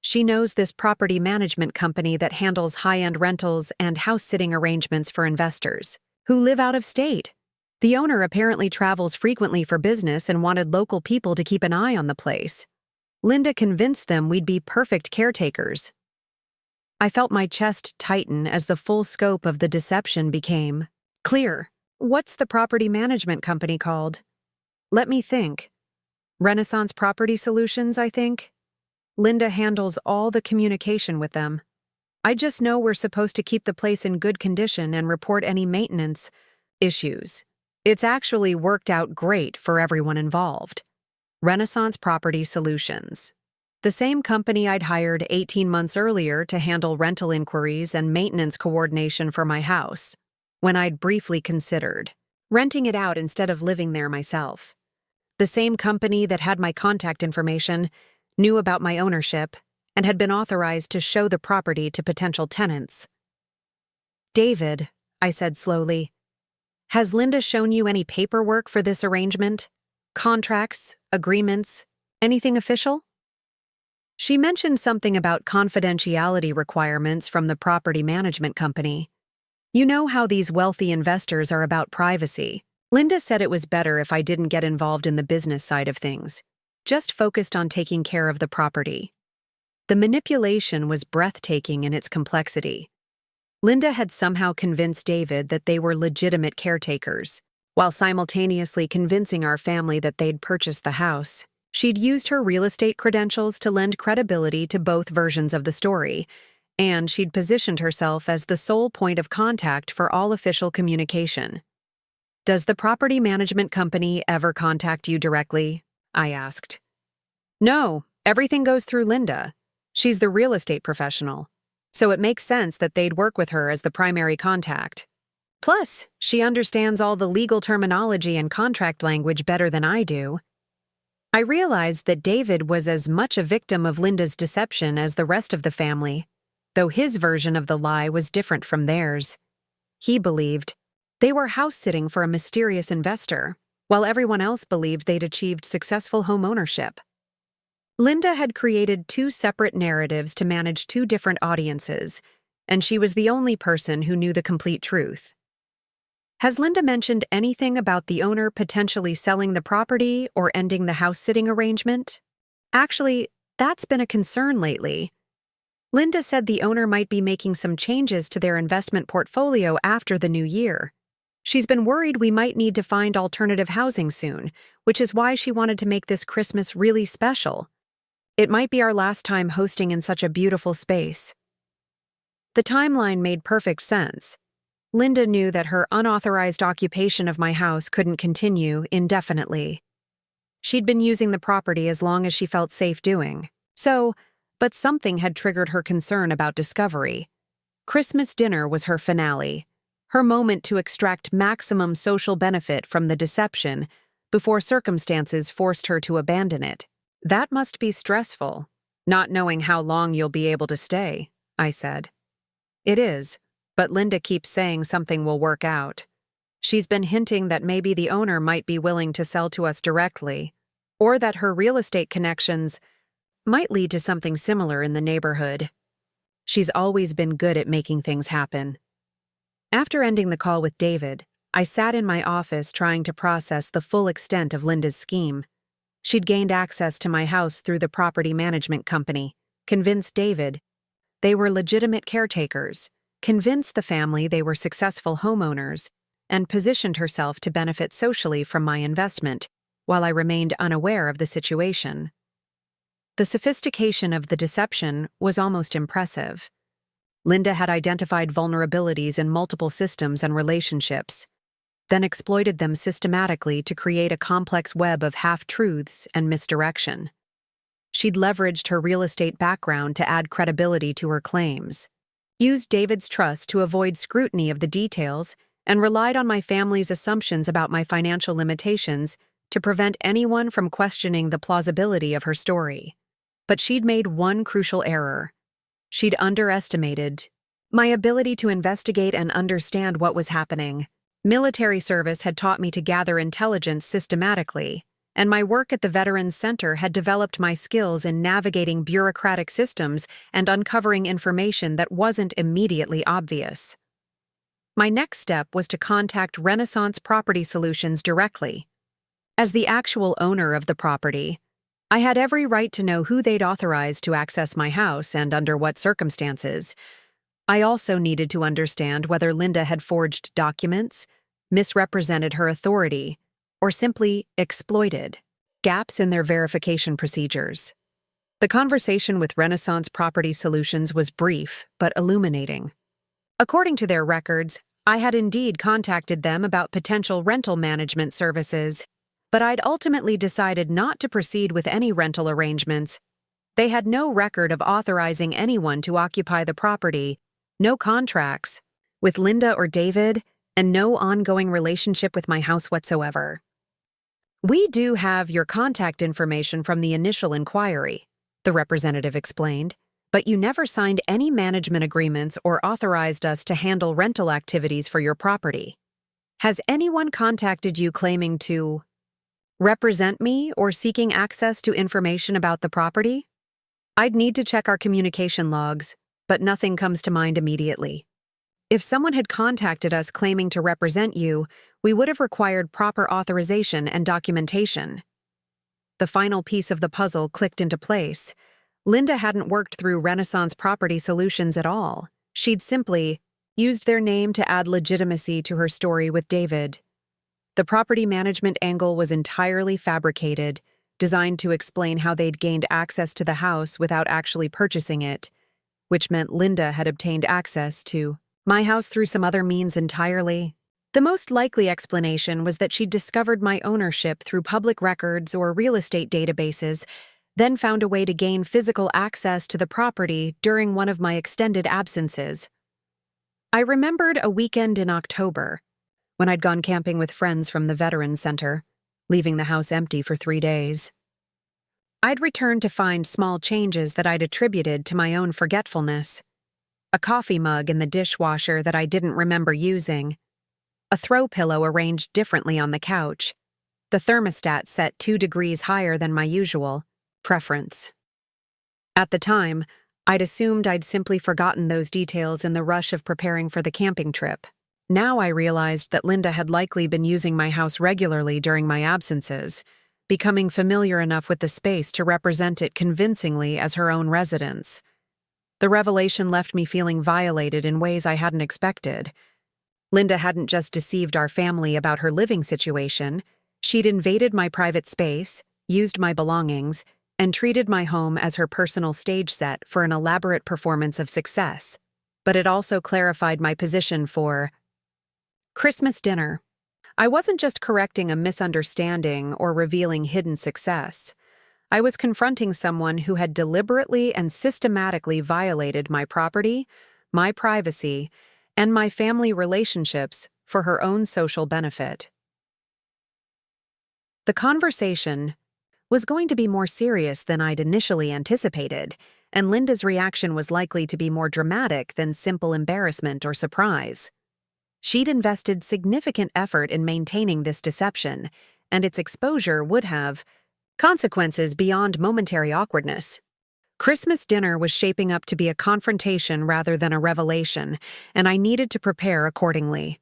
She knows this property management company that handles high-end rentals and house-sitting arrangements for investors who live out of state. The owner apparently travels frequently for business and wanted local people to keep an eye on the place. Linda convinced them we'd be perfect caretakers." I felt my chest tighten as the full scope of the deception became clear. "What's the property management company called?" "Let me think. Renaissance Property Solutions, I think. Linda handles all the communication with them. I just know we're supposed to keep the place in good condition and report any maintenance issues. It's actually worked out great for everyone involved." Renaissance Property Solutions. The same company I'd hired 18 months earlier to handle rental inquiries and maintenance coordination for my house, when I'd briefly considered renting it out instead of living there myself. The same company that had my contact information, knew about my ownership, and had been authorized to show the property to potential tenants. "David," I said slowly, "has Linda shown you any paperwork for this arrangement? Contracts, agreements, anything official?" She mentioned something about confidentiality requirements from the property management company. You know how these wealthy investors are about privacy. Linda said it was better if I didn't get involved in the business side of things, just focused on taking care of the property. The manipulation was breathtaking in its complexity. Linda had somehow convinced David that they were legitimate caretakers, while simultaneously convincing our family that they'd purchased the house. She'd used her real estate credentials to lend credibility to both versions of the story, and she'd positioned herself as the sole point of contact for all official communication. "Does the property management company ever contact you directly?" I asked. "No, everything goes through Linda. She's the real estate professional, so it makes sense that they'd work with her as the primary contact. Plus, she understands all the legal terminology and contract language better than I do." I realized that David was as much a victim of Linda's deception as the rest of the family, though his version of the lie was different from theirs. He believed they were house-sitting for a mysterious investor, while everyone else believed they'd achieved successful home ownership. Linda had created two separate narratives to manage two different audiences, and she was the only person who knew the complete truth. Has Linda mentioned anything about the owner potentially selling the property or ending the house-sitting arrangement? Actually, that's been a concern lately. Linda said the owner might be making some changes to their investment portfolio after the new year. She's been worried we might need to find alternative housing soon, which is why she wanted to make this Christmas really special. It might be our last time hosting in such a beautiful space. The timeline made perfect sense. Linda knew that her unauthorized occupation of my house couldn't continue indefinitely. She'd been using the property as long as she felt safe doing. But something had triggered her concern about discovery. Christmas dinner was her finale, her moment to extract maximum social benefit from the deception before circumstances forced her to abandon it. "That must be stressful, not knowing how long you'll be able to stay," I said. "It is, but Linda keeps saying something will work out. She's been hinting that maybe the owner might be willing to sell to us directly, or that her real estate connections might lead to something similar in the neighborhood. She's always been good at making things happen." After ending the call with David, I sat in my office trying to process the full extent of Linda's scheme. She'd gained access to my house through the property management company, convinced David they were legitimate caretakers, convinced the family they were successful homeowners, and positioned herself to benefit socially from my investment, while I remained unaware of the situation. The sophistication of the deception was almost impressive. Linda had identified vulnerabilities in multiple systems and relationships, then exploited them systematically to create a complex web of half-truths and misdirection. She'd leveraged her real estate background to add credibility to her claims, used David's trust to avoid scrutiny of the details, and relied on my family's assumptions about my financial limitations to prevent anyone from questioning the plausibility of her story. But she'd made one crucial error. She'd underestimated my ability to investigate and understand what was happening. Military service had taught me to gather intelligence systematically, and my work at the Veterans Center had developed my skills in navigating bureaucratic systems and uncovering information that wasn't immediately obvious. My next step was to contact Renaissance Property Solutions directly. As the actual owner of the property, I had every right to know who they'd authorized to access my house and under what circumstances. I also needed to understand whether Linda had forged documents, misrepresented her authority, or simply exploited gaps in their verification procedures. The conversation with Renaissance Property Solutions was brief but illuminating. According to their records, I had indeed contacted them about potential rental management services, but I'd ultimately decided not to proceed with any rental arrangements. They had no record of authorizing anyone to occupy the property, no contracts with Linda or David, and no ongoing relationship with my house whatsoever. "We do have your contact information from the initial inquiry," the representative explained. but you never signed any management agreements or authorized us to handle rental activities for your property. Has anyone contacted you claiming to represent me or seeking access to information about the property? I'd need to check our communication logs, but nothing comes to mind immediately. If someone had contacted us claiming to represent you, we would have required proper authorization and documentation. The final piece of the puzzle clicked into place. Linda hadn't worked through Renaissance Property Solutions at all. She'd simply used their name to add legitimacy to her story with David. The property management angle was entirely fabricated, designed to explain how they'd gained access to the house without actually purchasing it, which meant Linda had obtained access to my house through some other means entirely. The most likely explanation was that she'd discovered my ownership through public records or real estate databases, then found a way to gain physical access to the property during one of my extended absences. I remembered a weekend in October, when I'd gone camping with friends from the Veterans Center, leaving the house empty for 3 days. I'd returned to find small changes that I'd attributed to my own forgetfulness. A coffee mug in the dishwasher that I didn't remember using. A throw pillow arranged differently on the couch. The thermostat set 2 degrees higher than my usual preference. At the time, I'd assumed I'd simply forgotten those details in the rush of preparing for the camping trip. Now I realized that Linda had likely been using my house regularly during my absences, becoming familiar enough with the space to represent it convincingly as her own residence. The revelation left me feeling violated in ways I hadn't expected. Linda hadn't just deceived our family about her living situation, she'd invaded my private space, used my belongings, and treated my home as her personal stage set for an elaborate performance of success. But it also clarified my position for Christmas dinner. I wasn't just correcting a misunderstanding or revealing hidden success. I was confronting someone who had deliberately and systematically violated my property, my privacy, and my family relationships for her own social benefit. The conversation was going to be more serious than I'd initially anticipated, and Linda's reaction was likely to be more dramatic than simple embarrassment or surprise. She'd invested significant effort in maintaining this deception, and its exposure would have consequences beyond momentary awkwardness. Christmas dinner was shaping up to be a confrontation rather than a revelation, and I needed to prepare accordingly.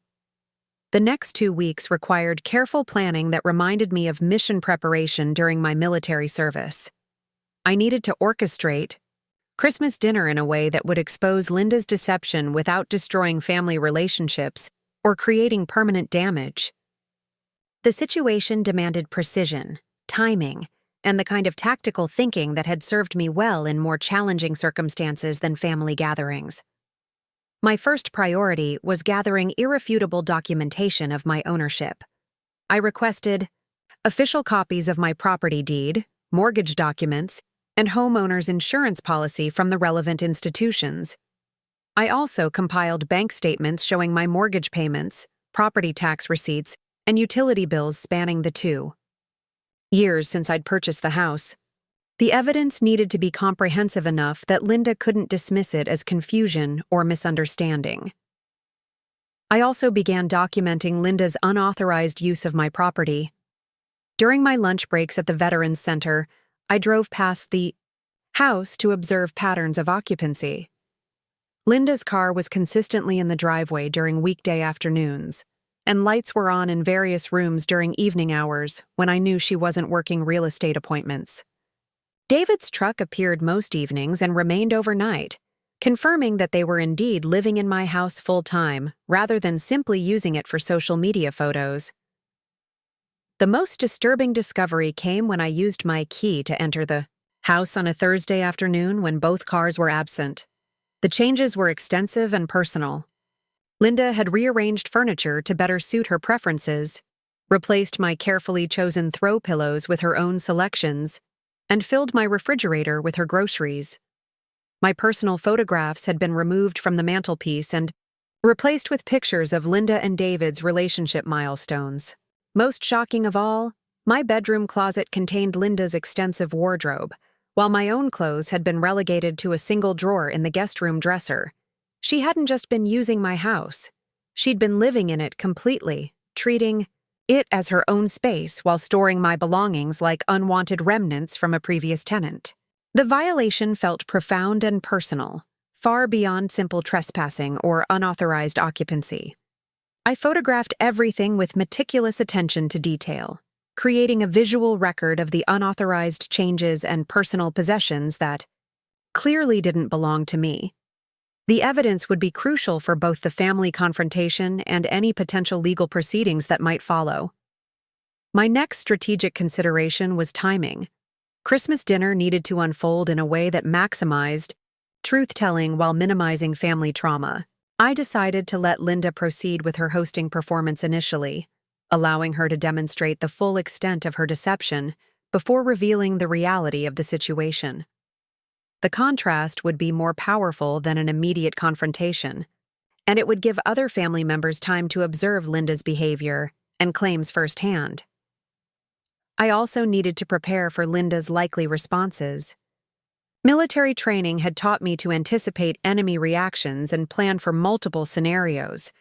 The next 2 weeks required careful planning that reminded me of mission preparation during my military service. I needed to orchestrate Christmas dinner in a way that would expose Linda's deception without destroying family relationships or creating permanent damage. The situation demanded precision, timing, and the kind of tactical thinking that had served me well in more challenging circumstances than family gatherings. My first priority was gathering irrefutable documentation of my ownership. I requested official copies of my property deed, mortgage documents, and homeowner's insurance policy from the relevant institutions. I also compiled bank statements showing my mortgage payments, property tax receipts, and utility bills spanning the 2 years since I'd purchased the house. The evidence needed to be comprehensive enough that Linda couldn't dismiss it as confusion or misunderstanding. I also began documenting Linda's unauthorized use of my property. During my lunch breaks at the Veterans Center, I drove past the house to observe patterns of occupancy. Linda's car was consistently in the driveway during weekday afternoons, and lights were on in various rooms during evening hours when I knew she wasn't working real estate appointments. David's truck appeared most evenings and remained overnight, confirming that they were indeed living in my house full-time rather than simply using it for social media photos. The most disturbing discovery came when I used my key to enter the house on a Thursday afternoon when both cars were absent. The changes were extensive and personal. Linda had rearranged furniture to better suit her preferences, replaced my carefully chosen throw pillows with her own selections, and filled my refrigerator with her groceries. My personal photographs had been removed from the mantelpiece and replaced with pictures of Linda and David's relationship milestones. Most shocking of all, my bedroom closet contained Linda's extensive wardrobe, while my own clothes had been relegated to a single drawer in the guest room dresser. She hadn't just been using my house. She'd been living in it completely, treating it as her own space while storing my belongings like unwanted remnants from a previous tenant. The violation felt profound and personal, far beyond simple trespassing or unauthorized occupancy. I photographed everything with meticulous attention to detail, creating a visual record of the unauthorized changes and personal possessions that clearly didn't belong to me. The evidence would be crucial for both the family confrontation and any potential legal proceedings that might follow. My next strategic consideration was timing. Christmas dinner needed to unfold in a way that maximized truth-telling while minimizing family trauma. I decided to let Linda proceed with her hosting performance initially, allowing her to demonstrate the full extent of her deception before revealing the reality of the situation. The contrast would be more powerful than an immediate confrontation, and it would give other family members time to observe Linda's behavior and claims firsthand. I also needed to prepare for Linda's likely responses. Military training had taught me to anticipate enemy reactions and plan for multiple scenarios.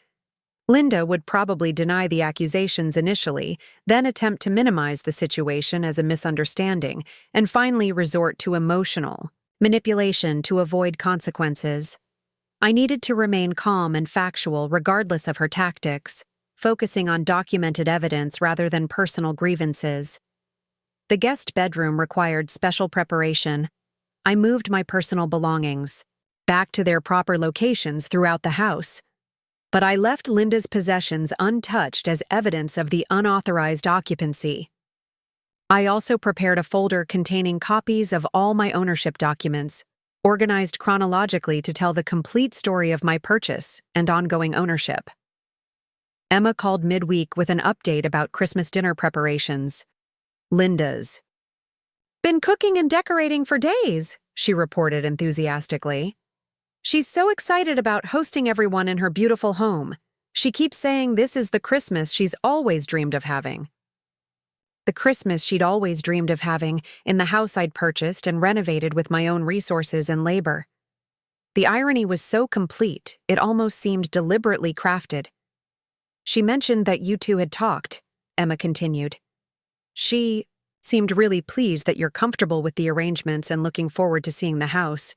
Linda would probably deny the accusations initially, then attempt to minimize the situation as a misunderstanding, and finally resort to emotional manipulation to avoid consequences. I needed to remain calm and factual regardless of her tactics, focusing on documented evidence rather than personal grievances. The guest bedroom required special preparation. I moved my personal belongings back to their proper locations throughout the house, but I left Linda's possessions untouched as evidence of the unauthorized occupancy. I also prepared a folder containing copies of all my ownership documents, organized chronologically to tell the complete story of my purchase and ongoing ownership. Emma called midweek with an update about Christmas dinner preparations. Linda's been cooking and decorating for days, she reported enthusiastically. She's so excited about hosting everyone in her beautiful home. She keeps saying this is the Christmas she's always dreamed of having. The Christmas she'd always dreamed of having in the house I'd purchased and renovated with my own resources and labor. The irony was so complete, it almost seemed deliberately crafted. She mentioned that you two had talked, Emma continued. She seemed really pleased that you're comfortable with the arrangements and looking forward to seeing the house.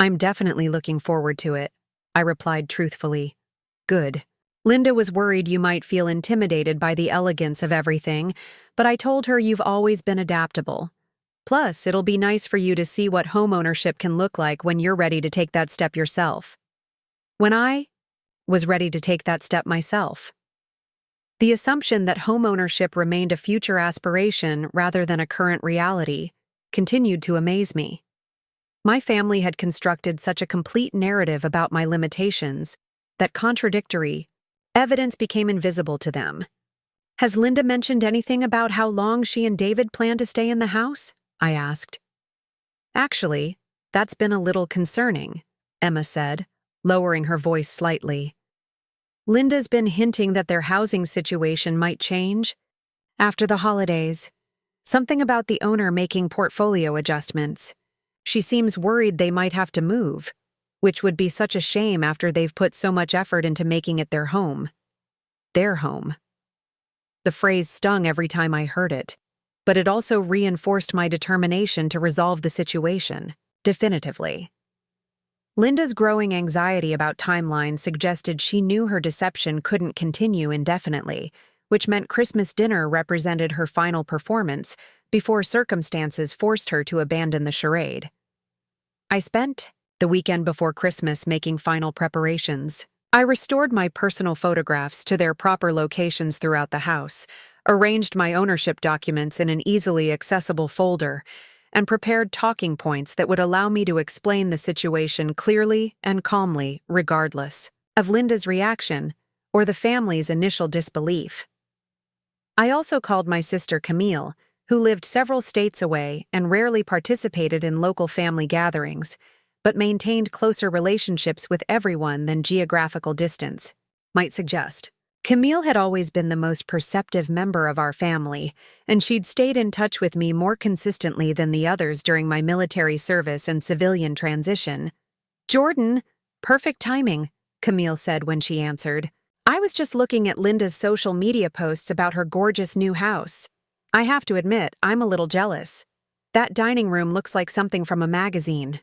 I'm definitely looking forward to it, I replied truthfully. Good. Linda was worried you might feel intimidated by the elegance of everything, but I told her you've always been adaptable. Plus, it'll be nice for you to see what homeownership can look like when you're ready to take that step yourself. When I was ready to take that step myself. The assumption that homeownership remained a future aspiration rather than a current reality continued to amaze me. My family had constructed such a complete narrative about my limitations that contradictory evidence became invisible to them. Has Linda mentioned anything about how long she and David plan to stay in the house? I asked. Actually, that's been a little concerning, Emma said, lowering her voice slightly. Linda's been hinting that their housing situation might change after the holidays. Something about the owner making portfolio adjustments. She seems worried they might have to move, which would be such a shame after they've put so much effort into making it their home. Their home. The phrase stung every time I heard it, but it also reinforced my determination to resolve the situation, definitively. Linda's growing anxiety about timelines suggested she knew her deception couldn't continue indefinitely, which meant Christmas dinner represented her final performance before circumstances forced her to abandon the charade. I spent the weekend before Christmas making final preparations. I restored my personal photographs to their proper locations throughout the house, arranged my ownership documents in an easily accessible folder, and prepared talking points that would allow me to explain the situation clearly and calmly, regardless of Linda's reaction or the family's initial disbelief. I also called my sister Camille, who lived several states away and rarely participated in local family gatherings, but maintained closer relationships with everyone than geographical distance might suggest. Camille had always been the most perceptive member of our family, and she'd stayed in touch with me more consistently than the others during my military service and civilian transition. "Jordan, perfect timing," Camille said when she answered. "I was just looking at Linda's social media posts about her gorgeous new house. I have to admit, I'm a little jealous. That dining room looks like something from a magazine."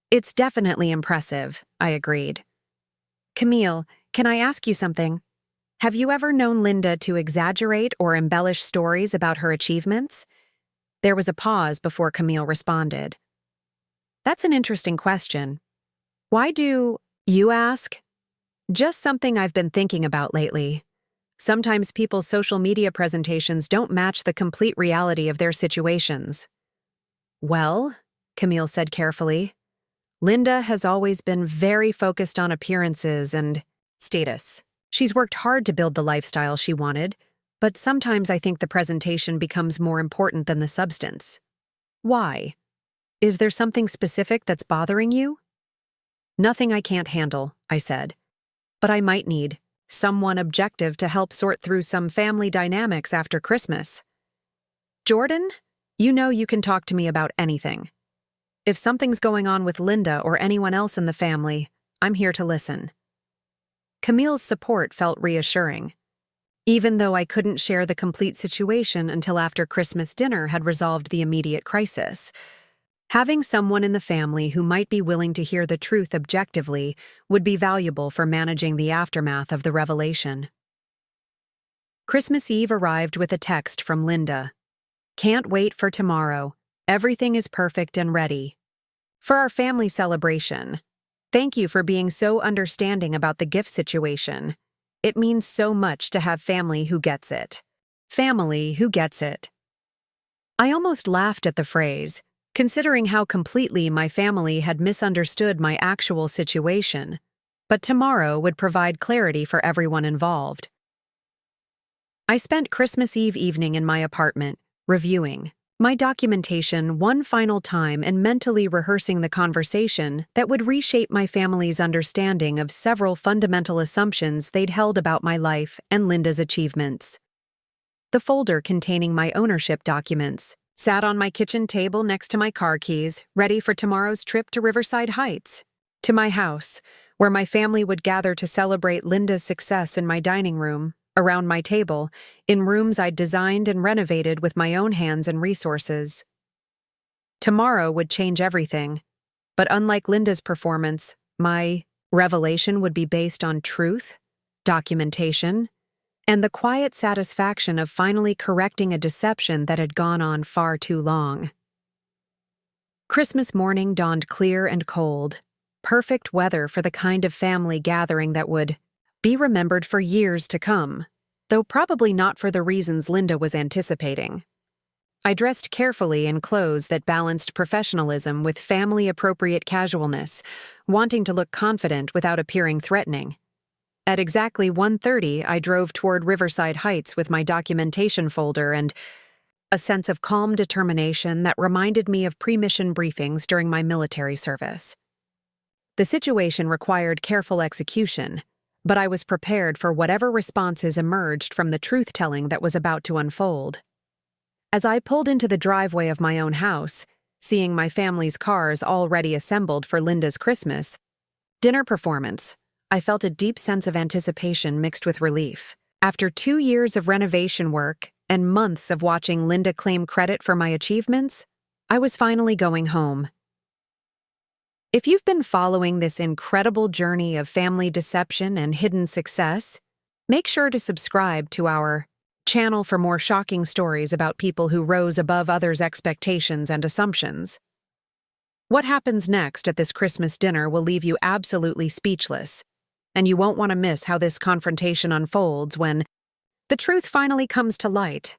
"It's definitely impressive," I agreed. "Camille, can I ask you something? Have you ever known Linda to exaggerate or embellish stories about her achievements?" There was a pause before Camille responded. "That's an interesting question. Why do you ask?" "Just something I've been thinking about lately. Sometimes people's social media presentations don't match the complete reality of their situations." "Well," Camille said carefully, "Linda has always been very focused on appearances and status. She's worked hard to build the lifestyle she wanted, but sometimes I think the presentation becomes more important than the substance." "Why? Is there something specific that's bothering you?" "Nothing I can't handle," I said. "But I might need someone objective to help sort through some family dynamics after Christmas." "Jordan, you know you can talk to me about anything. If something's going on with Linda or anyone else in the family, I'm here to listen." Camille's support felt reassuring, even though I couldn't share the complete situation until after Christmas dinner had resolved the immediate crisis. Having someone in the family who might be willing to hear the truth objectively would be valuable for managing the aftermath of the revelation. Christmas Eve arrived with a text from Linda. "Can't wait for tomorrow. Everything is perfect and ready. For our family celebration. Thank you for being so understanding about the gift situation. It means so much to have family who gets it." Family who gets it. I almost laughed at the phrase, considering how completely my family had misunderstood my actual situation, but tomorrow would provide clarity for everyone involved. I spent Christmas Eve evening in my apartment, reviewing my documentation one final time and mentally rehearsing the conversation that would reshape my family's understanding of several fundamental assumptions they'd held about my life and Linda's achievements. The folder containing my ownership documents sat on my kitchen table next to my car keys, ready for tomorrow's trip to Riverside Heights, to my house, where my family would gather to celebrate Linda's success in my dining room, around my table, in rooms I'd designed and renovated with my own hands and resources. Tomorrow would change everything, but unlike Linda's performance, my revelation would be based on truth, documentation, and the quiet satisfaction of finally correcting a deception that had gone on far too long. Christmas morning dawned clear and cold, perfect weather for the kind of family gathering that would be remembered for years to come, though probably not for the reasons Linda was anticipating. I dressed carefully in clothes that balanced professionalism with family-appropriate casualness, wanting to look confident without appearing threatening. At exactly 1:30, I drove toward Riverside Heights with my documentation folder and a sense of calm determination that reminded me of pre-mission briefings during my military service. The situation required careful execution, but I was prepared for whatever responses emerged from the truth-telling that was about to unfold. As I pulled into the driveway of my own house, seeing my family's cars already assembled for Linda's Christmas dinner performance, I felt a deep sense of anticipation mixed with relief. After 2 years of renovation work and months of watching Linda claim credit for my achievements, I was finally going home. If you've been following this incredible journey of family deception and hidden success, make sure to subscribe to our channel for more shocking stories about people who rose above others' expectations and assumptions. What happens next at this Christmas dinner will leave you absolutely speechless, and you won't want to miss how this confrontation unfolds when the truth finally comes to light.